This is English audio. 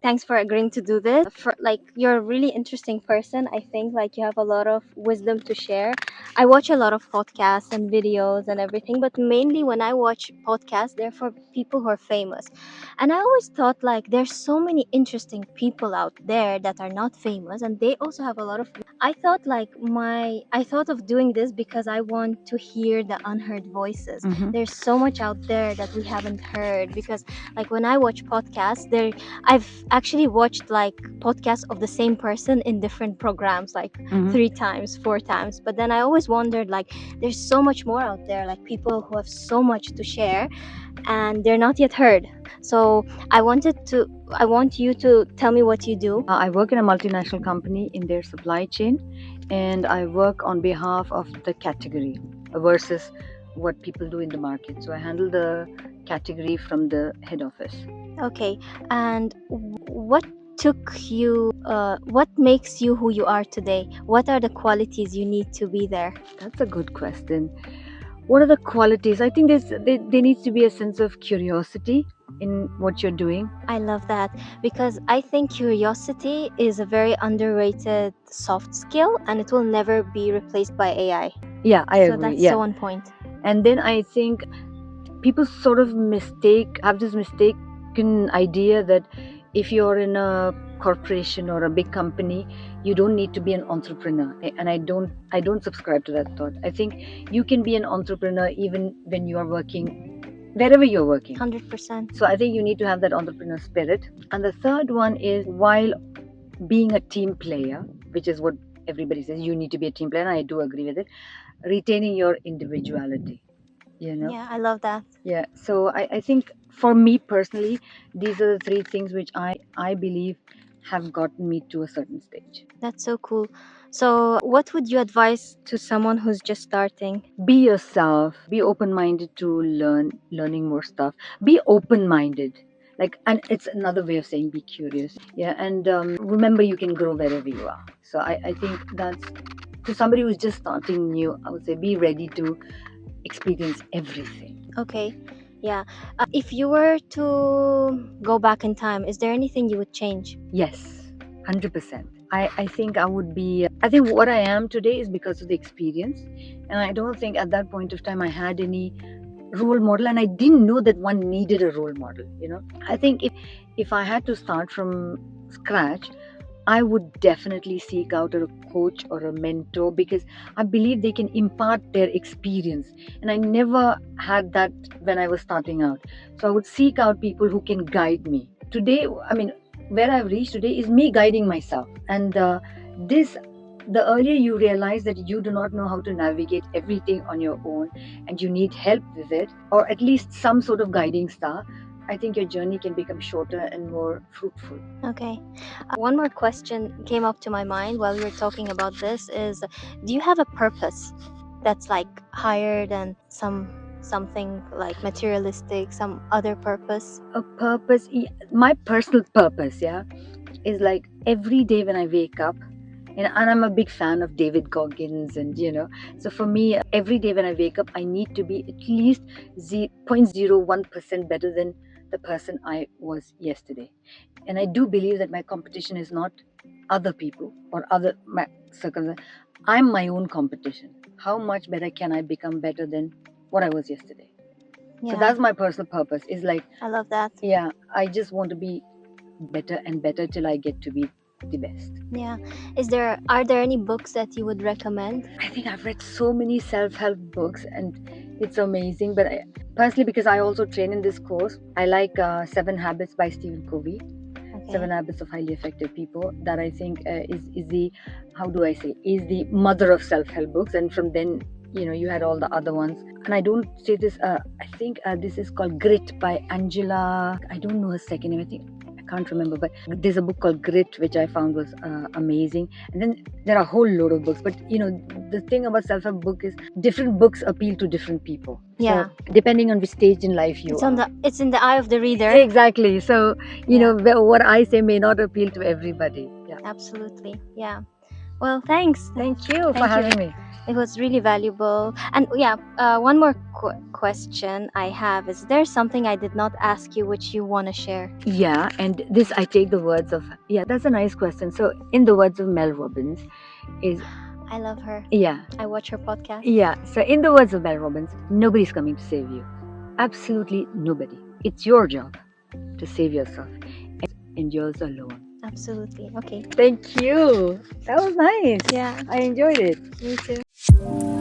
thanks for agreeing to do this. You're a really interesting person. I think like you have a lot of wisdom to share. I watch a lot of podcasts and videos and everything, but mainly when I watch podcasts, they're for people who are famous. And I always thought like there's so many interesting people out there that are not famous, and they also have a lot of. I thought of doing this because I want to hear the unheard voices. There's so much out there that we haven't heard, because like when I watch podcasts, I've actually watched like podcasts of the same person in different programs, like 3 times, 4 times. But then I always wondered, like, there's so much more out there, like people who have so much to share and they're not yet heard. So I want you to tell me what you do. I work in a multinational company in their supply chain, and I work on behalf of the category versus what people do in the market. So I handle the category from the head office. Okay, and what what makes you who you are today? What are the qualities you need to be there? That's a good question. What are the qualities? I think there needs to be a sense of curiosity in what you're doing. I love that, because I think curiosity is a very underrated soft skill, and it will never be replaced by AI. Yeah, I agree. So that's yeah. so on point. And then I think people sort of have this mistaken idea that if you're in a corporation or a big company, you don't need to be an entrepreneur. And I don't subscribe to that thought. I think you can be an entrepreneur even when you are working wherever you're working. 100%. So I think you need to have that entrepreneur spirit. And the third one is, while being a team player, which is what everybody says, you need to be a team player, and I do agree with it, retaining your individuality. Yeah, I love that. Yeah, so I think for me personally, these are the 3 things which I believe have gotten me to a certain stage. That's so cool. So what would you advise to someone who's just starting? Be yourself, be open-minded to learning more stuff, be open-minded, and it's another way of saying be curious. Yeah, and remember, you can grow wherever you are. So I think that's, to somebody who's just starting new, I would say be ready to experience everything. Okay, yeah. If you were to go back in time, is there anything you would change? Yes, 100%. I think I think what I am today is because of the experience. And I don't think at that point of time I had any role model, and I didn't know that one needed a role model. I think if I had to start from scratch, I would definitely seek out a coach or a mentor, because I believe they can impart their experience. And I never had that when I was starting out. So I would seek out people who can guide me. Today, where I've reached today is me guiding myself. And the earlier you realize that you do not know how to navigate everything on your own and you need help with it, or at least some sort of guiding star, I think your journey can become shorter and more fruitful. Okay. One more question came up to my mind while we were talking about this is, do you have a purpose that's like higher than something like materialistic, some other purpose? A purpose, my personal purpose, is like every day when I wake up, and I'm a big fan of David Goggins, and so for me, every day when I wake up, I need to be at least 0.01% better than the person I was yesterday. And I do believe that my competition is not other people or my circumstances. I'm my own competition. How much better can I become better than what I was yesterday? Yeah. So that's my personal purpose. Is like, I love that. Yeah, I just want to be better and better till I get to be the best. Yeah. Are there any books that you would recommend? I think I've read so many self-help books and it's amazing. But personally, because I also train in this course, I like 7 Habits by Stephen Covey. Okay. 7 Habits of Highly Effective People. That I think is the, is the mother of self-help books. And from then, you had all the other ones. And I don't say this, I think this is called Grit by Angela. I don't know her second name. I can't remember, but there's a book called Grit, which I found was amazing. And then there are a whole load of books. But, the thing about self-help book is different books appeal to different people. Yeah. So, depending on which stage in life you are. It's in the eye of the reader. Exactly. So, what I say may not appeal to everybody. Yeah. Absolutely. Yeah. Well, thanks. Thank you for Thank you. having me. It was really valuable. And yeah, one more question I have is there something I did not ask you which you want to share? Yeah, and this I take the words of, yeah, that's a nice question. So, in the words of Mel Robbins, is, I love her. yeah, I watch her podcast. yeah. So, in the words of Mel Robbins, nobody's coming to save you. Absolutely nobody. It's your job to save yourself and yours alone. Absolutely. Okay. Thank you. That was nice. Yeah. I enjoyed it. Me too.